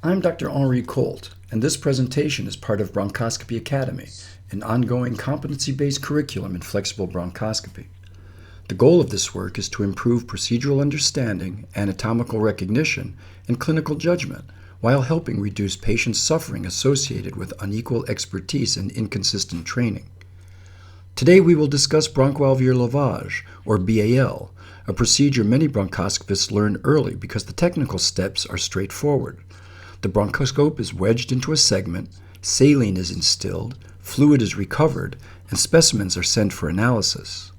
I'm Dr. Henri Colt, and this presentation is part of Bronchoscopy Academy, an ongoing competency-based curriculum in flexible bronchoscopy. The goal of this work is to improve procedural understanding, anatomical recognition, and clinical judgment, while helping reduce patient suffering associated with unequal expertise and inconsistent training. Today we will discuss bronchoalveolar lavage, or BAL, a procedure many bronchoscopists learn early because the technical steps are straightforward. The bronchoscope is wedged into a segment, saline is instilled, fluid is recovered, and specimens are sent for analysis.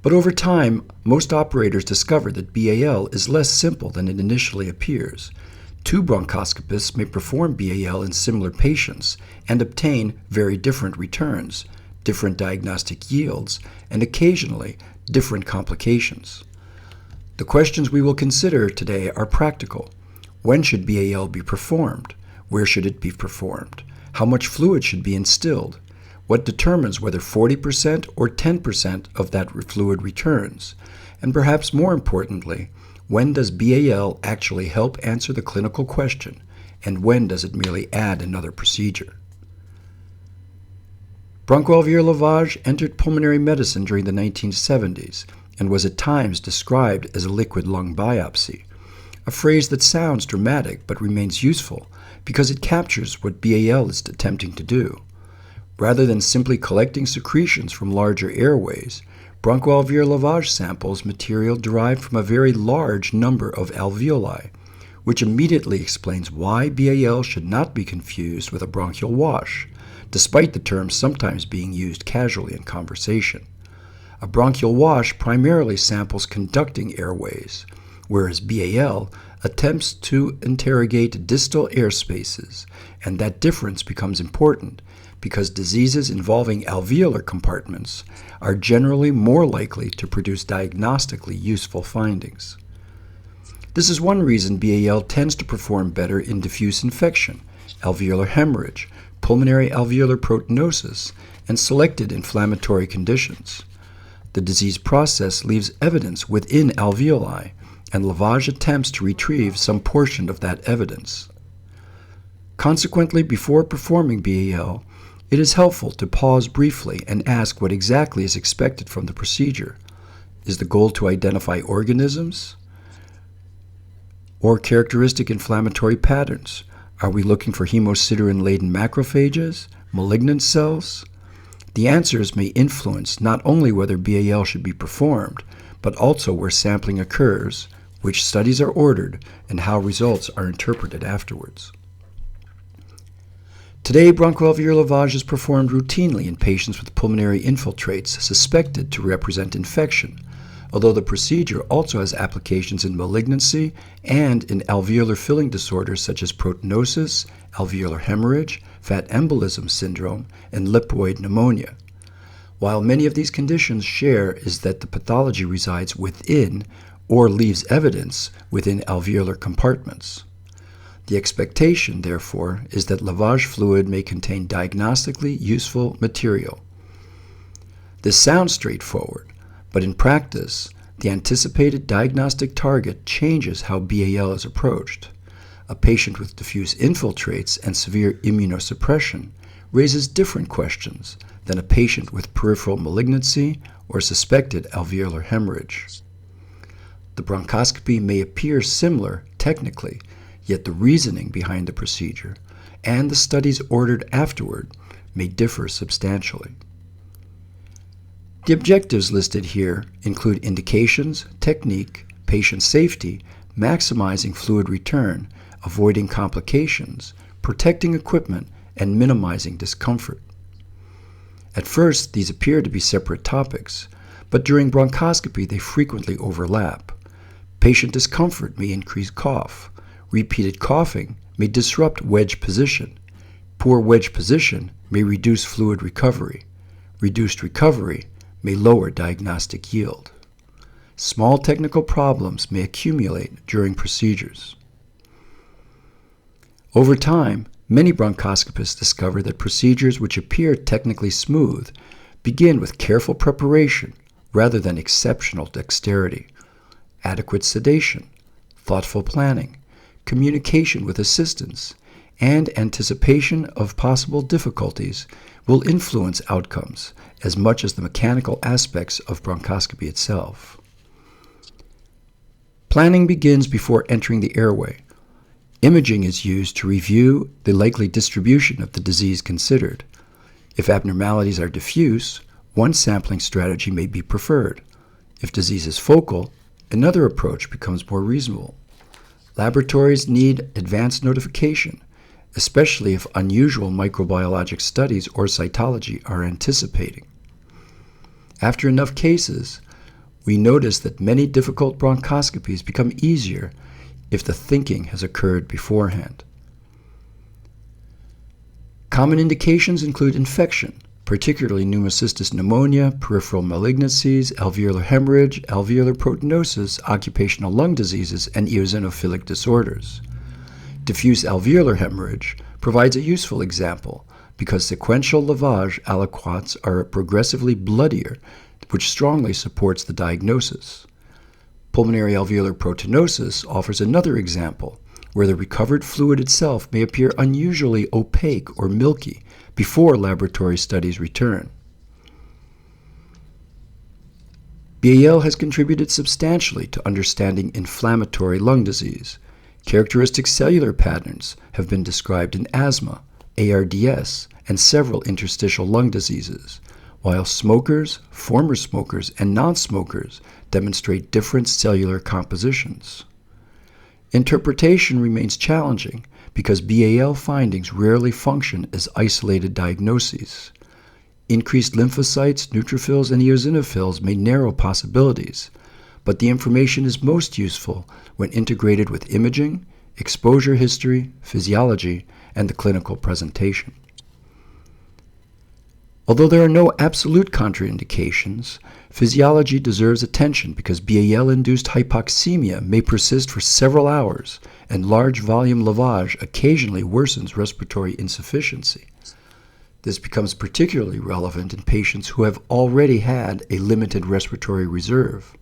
But over time, most operators discover that BAL is less simple than it initially appears. Two bronchoscopists may perform BAL in similar patients and obtain very different returns, different diagnostic yields, and occasionally different complications. The questions we will consider today are practical. When should BAL be performed? Where should it be performed? How much fluid should be instilled? What determines whether 40% or 10% of that fluid returns? And perhaps more importantly, when does BAL actually help answer the clinical question? And when does it merely add another procedure? Bronchoalveolar lavage entered pulmonary medicine during the 1970s and was at times described as a liquid lung biopsy, a phrase that sounds dramatic but remains useful because it captures what BAL is attempting to do. Rather than simply collecting secretions from larger airways, bronchoalveolar lavage samples material derived from a very large number of alveoli, which immediately explains why BAL should not be confused with a bronchial wash, despite the term sometimes being used casually in conversation. A bronchial wash primarily samples conducting airways, whereas BAL attempts to interrogate distal air spaces, and that difference becomes important because diseases involving alveolar compartments are generally more likely to produce diagnostically useful findings. This is one reason BAL tends to perform better in diffuse infection, alveolar hemorrhage, pulmonary alveolar proteinosis, and selected inflammatory conditions. The disease process leaves evidence within alveoli, and lavage attempts to retrieve some portion of that evidence. Consequently, before performing BAL, it is helpful to pause briefly and ask what exactly is expected from the procedure. Is the goal to identify organisms or characteristic inflammatory patterns? Are we looking for hemosiderin-laden macrophages, malignant cells? The answers may influence not only whether BAL should be performed, but also where sampling occurs, which studies are ordered, and how results are interpreted afterwards. Today, bronchoalveolar lavage is performed routinely in patients with pulmonary infiltrates suspected to represent infection, although the procedure also has applications in malignancy and in alveolar filling disorders such as proteinosis, alveolar hemorrhage, fat embolism syndrome, and lipoid pneumonia. While many of these conditions share is that the pathology resides within or leaves evidence within alveolar compartments. The expectation, therefore, is that lavage fluid may contain diagnostically useful material. This sounds straightforward, but in practice, the anticipated diagnostic target changes how BAL is approached. A patient with diffuse infiltrates and severe immunosuppression raises different questions than a patient with peripheral malignancy or suspected alveolar hemorrhage. The bronchoscopy may appear similar technically, yet the reasoning behind the procedure and the studies ordered afterward may differ substantially. The objectives listed here include indications, technique, patient safety, maximizing fluid return, avoiding complications, protecting equipment, and minimizing discomfort. At first, these appear to be separate topics, but during bronchoscopy they frequently overlap. Patient discomfort may increase cough. Repeated coughing may disrupt wedge position. Poor wedge position may reduce fluid recovery. Reduced recovery may lower diagnostic yield. Small technical problems may accumulate during procedures. Over time, many bronchoscopists discover that procedures which appear technically smooth begin with careful preparation rather than exceptional dexterity, adequate sedation, thoughtful planning, communication with assistants, and anticipation of possible difficulties will influence outcomes as much as the mechanical aspects of bronchoscopy itself. Planning begins before entering the airway. Imaging is used to review the likely distribution of the disease considered. If abnormalities are diffuse, one sampling strategy may be preferred. If disease is focal, another approach becomes more reasonable. Laboratories need advanced notification, especially if unusual microbiologic studies or cytology are anticipating. After enough cases, we notice that many difficult bronchoscopies become easier if the thinking has occurred beforehand. Common indications include infection, particularly pneumocystis pneumonia, peripheral malignancies, alveolar hemorrhage, alveolar proteinosis, occupational lung diseases, and eosinophilic disorders. Diffuse alveolar hemorrhage provides a useful example because sequential lavage aliquots are progressively bloodier, which strongly supports the diagnosis. Pulmonary alveolar proteinosis offers another example where the recovered fluid itself may appear unusually opaque or milky before laboratory studies return. BAL has contributed substantially to understanding inflammatory lung disease. Characteristic cellular patterns have been described in asthma, ARDS, and several interstitial lung diseases, while smokers, former smokers, and non-smokers demonstrate different cellular compositions. Interpretation remains challenging because BAL findings rarely function as isolated diagnoses. Increased lymphocytes, neutrophils, and eosinophils may narrow possibilities, but the information is most useful when integrated with imaging, exposure history, physiology, and the clinical presentation. Although there are no absolute contraindications, physiology deserves attention because BAL-induced hypoxemia may persist for several hours, and large volume lavage occasionally worsens respiratory insufficiency. This becomes particularly relevant in patients who have already had a limited respiratory reserve.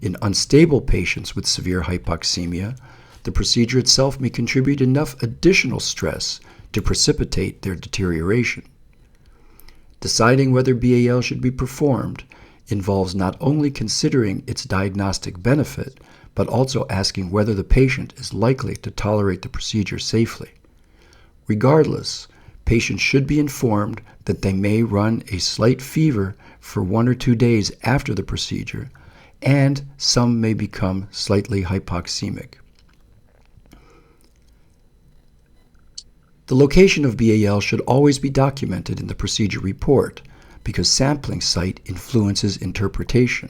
In unstable patients with severe hypoxemia, the procedure itself may contribute enough additional stress to precipitate their deterioration. Deciding whether BAL should be performed involves not only considering its diagnostic benefit, but also asking whether the patient is likely to tolerate the procedure safely. Regardless, patients should be informed that they may run a slight fever for 1 or 2 days after the procedure, and some may become slightly hypoxemic. The location of BAL should always be documented in the procedure report because sampling site influences interpretation.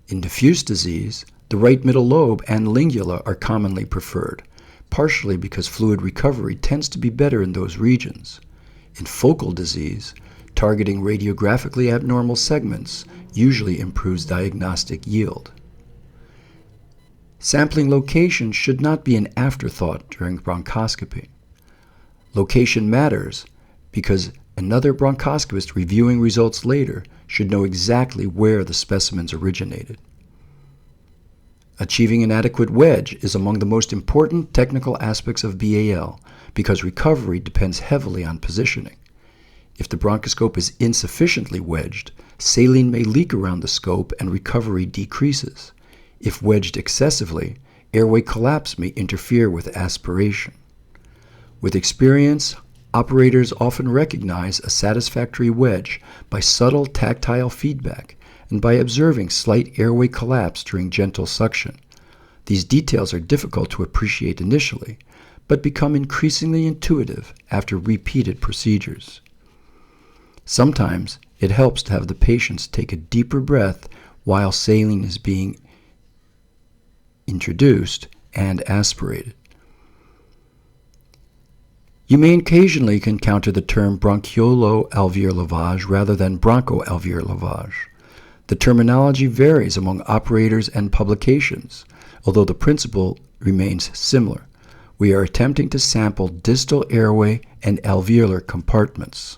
In diffuse disease, the right middle lobe and lingula are commonly preferred, partially because fluid recovery tends to be better in those regions. In focal disease, targeting radiographically abnormal segments usually improves diagnostic yield. Sampling location should not be an afterthought during bronchoscopy. Location matters because another bronchoscopist reviewing results later should know exactly where the specimens originated. Achieving an adequate wedge is among the most important technical aspects of BAL because recovery depends heavily on positioning. If the bronchoscope is insufficiently wedged, saline may leak around the scope and recovery decreases. If wedged excessively, airway collapse may interfere with aspiration. With experience, operators often recognize a satisfactory wedge by subtle tactile feedback and by observing slight airway collapse during gentle suction. These details are difficult to appreciate initially, but become increasingly intuitive after repeated procedures. Sometimes it helps to have the patients take a deeper breath while saline is being introduced and aspirated. You may occasionally encounter the term bronchoalveolar lavage rather than bronchoalveolar lavage. The terminology varies among operators and publications, although the principle remains similar. We are attempting to sample distal airway and alveolar compartments.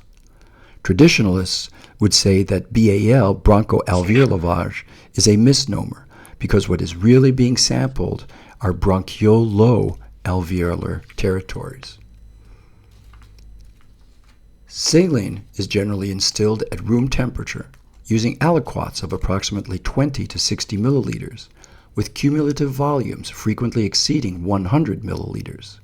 Traditionalists would say that BAL, bronchoalveolar lavage, is a misnomer because what is really being sampled are bronchoalveolar alveolar territories. Saline is generally instilled at room temperature using aliquots of approximately 20 to 60 milliliters, with cumulative volumes frequently exceeding 100 milliliters.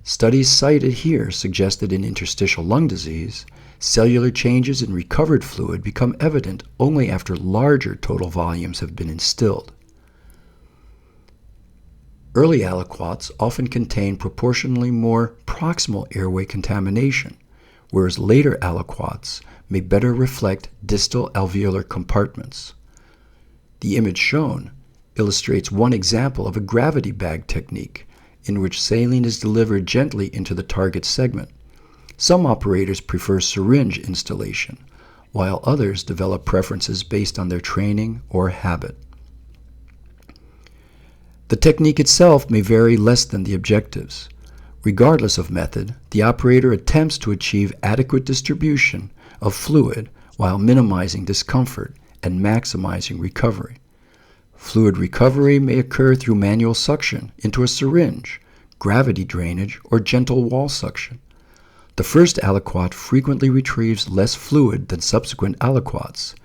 Studies cited here suggest that in interstitial lung disease, cellular changes in recovered fluid become evident only after larger total volumes have been instilled. Early aliquots often contain proportionally more proximal airway contamination, whereas later aliquots may better reflect distal alveolar compartments. The image shown illustrates one example of a gravity bag technique in which saline is delivered gently into the target segment. Some operators prefer syringe installation, while others develop preferences based on their training or habit. The technique itself may vary less than the objectives. Regardless of method, the operator attempts to achieve adequate distribution of fluid while minimizing discomfort and maximizing recovery. Fluid recovery may occur through manual suction into a syringe, gravity drainage, or gentle wall suction. The first aliquot frequently retrieves less fluid than subsequent aliquots,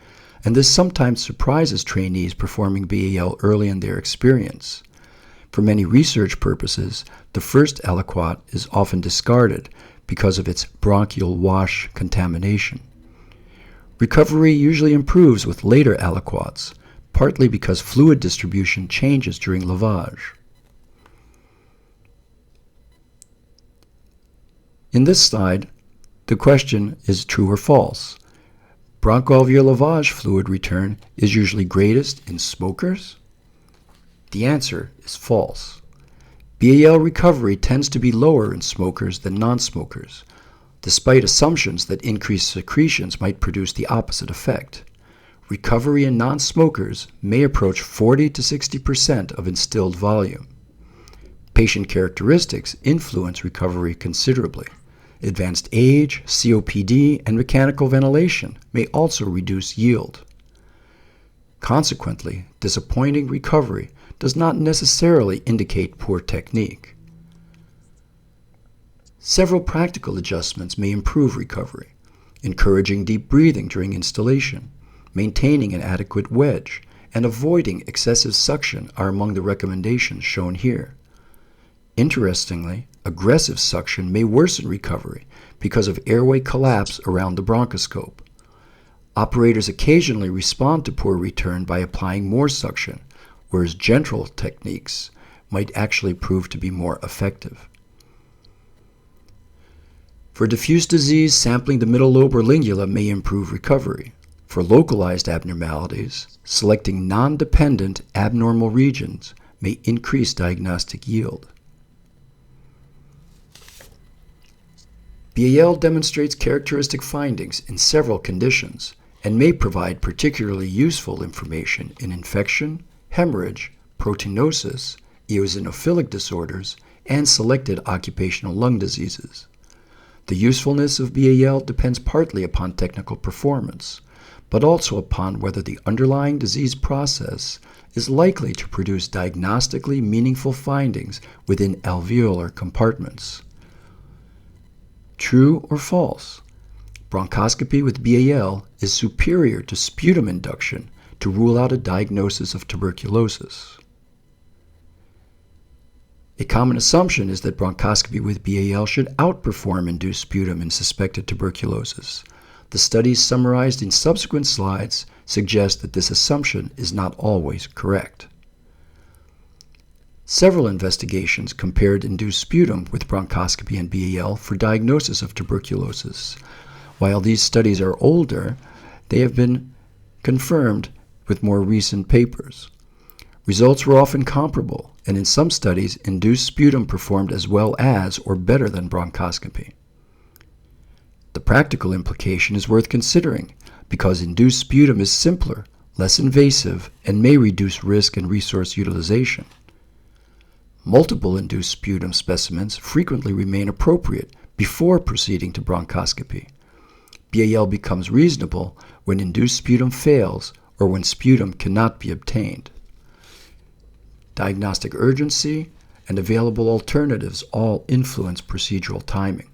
and this sometimes surprises trainees performing BAL early in their experience. For many research purposes, the first aliquot is often discarded because of its bronchial wash contamination. Recovery usually improves with later aliquots, partly because fluid distribution changes during lavage. In this slide, the question is true or false. Bronchoalveolar lavage fluid return is usually greatest in smokers? The answer is false. BAL recovery tends to be lower in smokers than non-smokers, despite assumptions that increased secretions might produce the opposite effect. Recovery in non-smokers may approach 40 to 60% of instilled volume. Patient characteristics influence recovery considerably. Advanced age, COPD, and mechanical ventilation may also reduce yield. Consequently, disappointing recovery does not necessarily indicate poor technique. Several practical adjustments may improve recovery. Encouraging deep breathing during installation, maintaining an adequate wedge, and avoiding excessive suction are among the recommendations shown here. Interestingly, aggressive suction may worsen recovery because of airway collapse around the bronchoscope. Operators occasionally respond to poor return by applying more suction, whereas gentle techniques might actually prove to be more effective. For diffuse disease, sampling the middle lobe or lingula may improve recovery. For localized abnormalities, selecting non-dependent abnormal regions may increase diagnostic yield. BAL demonstrates characteristic findings in several conditions and may provide particularly useful information in infection, hemorrhage, proteinosis, eosinophilic disorders, and selected occupational lung diseases. The usefulness of BAL depends partly upon technical performance, but also upon whether the underlying disease process is likely to produce diagnostically meaningful findings within alveolar compartments. True or false? Bronchoscopy with BAL is superior to sputum induction to rule out a diagnosis of tuberculosis. A common assumption is that bronchoscopy with BAL should outperform induced sputum in suspected tuberculosis. The studies summarized in subsequent slides suggest that this assumption is not always correct. Several investigations compared induced sputum with bronchoscopy and BAL for diagnosis of tuberculosis. While these studies are older, they have been confirmed with more recent papers. Results were often comparable, and in some studies, induced sputum performed as well as or better than bronchoscopy. The practical implication is worth considering because induced sputum is simpler, less invasive, and may reduce risk and resource utilization. Multiple induced sputum specimens frequently remain appropriate before proceeding to bronchoscopy. BAL becomes reasonable when induced sputum fails or when sputum cannot be obtained. Diagnostic urgency and available alternatives all influence procedural timing.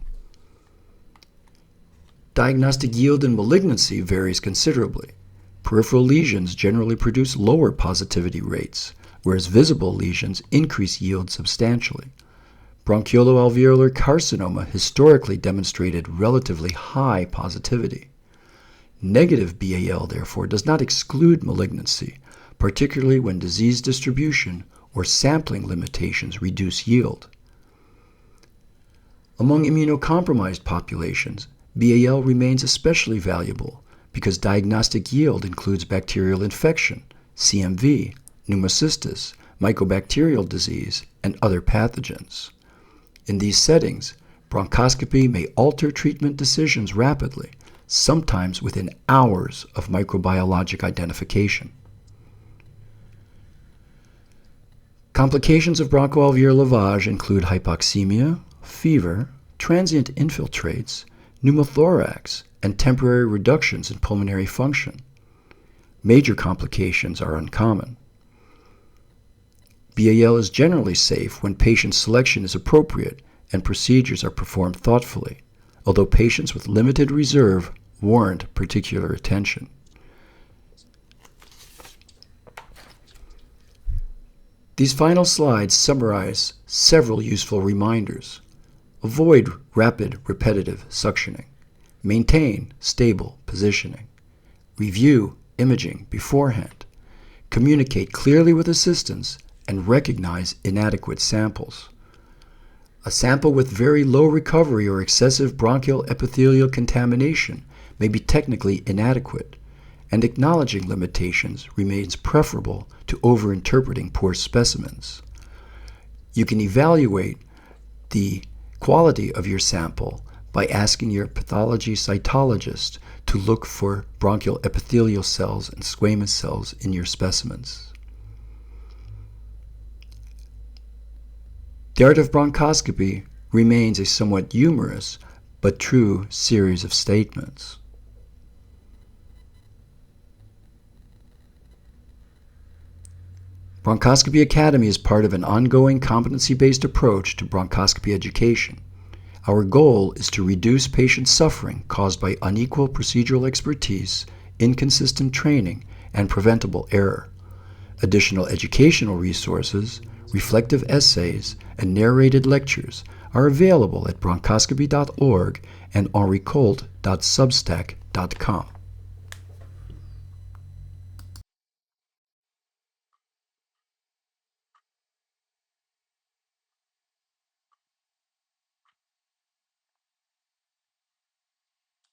Diagnostic yield in malignancy varies considerably. Peripheral lesions generally produce lower positivity rates, whereas visible lesions increase yield substantially. Bronchoalveolar carcinoma historically demonstrated relatively high positivity. Negative BAL, therefore, does not exclude malignancy, particularly when disease distribution or sampling limitations reduce yield. Among immunocompromised populations, BAL remains especially valuable because diagnostic yield includes bacterial infection, CMV, pneumocystis, mycobacterial disease, and other pathogens. In these settings, bronchoscopy may alter treatment decisions rapidly, sometimes within hours of microbiologic identification. Complications of bronchoalveolar lavage include hypoxemia, fever, transient infiltrates, pneumothorax, and temporary reductions in pulmonary function. Major complications are uncommon. BAL is generally safe when patient selection is appropriate and procedures are performed thoughtfully, although patients with limited reserve warrant particular attention. These final slides summarize several useful reminders. Avoid rapid, repetitive suctioning. Maintain stable positioning. Review imaging beforehand. Communicate clearly with assistants and recognize inadequate samples. A sample with very low recovery or excessive bronchial epithelial contamination may be technically inadequate, and acknowledging limitations remains preferable to overinterpreting poor specimens. You can evaluate the quality of your sample by asking your pathology cytologist to look for bronchial epithelial cells and squamous cells in your specimens. The art of bronchoscopy remains a somewhat humorous but true series of statements. Bronchoscopy Academy is part of an ongoing competency-based approach to bronchoscopy education. Our goal is to reduce patient suffering caused by unequal procedural expertise, inconsistent training, and preventable error. Additional educational resources, reflective essays, and narrated lectures are available at bronchoscopy.org and henricolt.substack.com.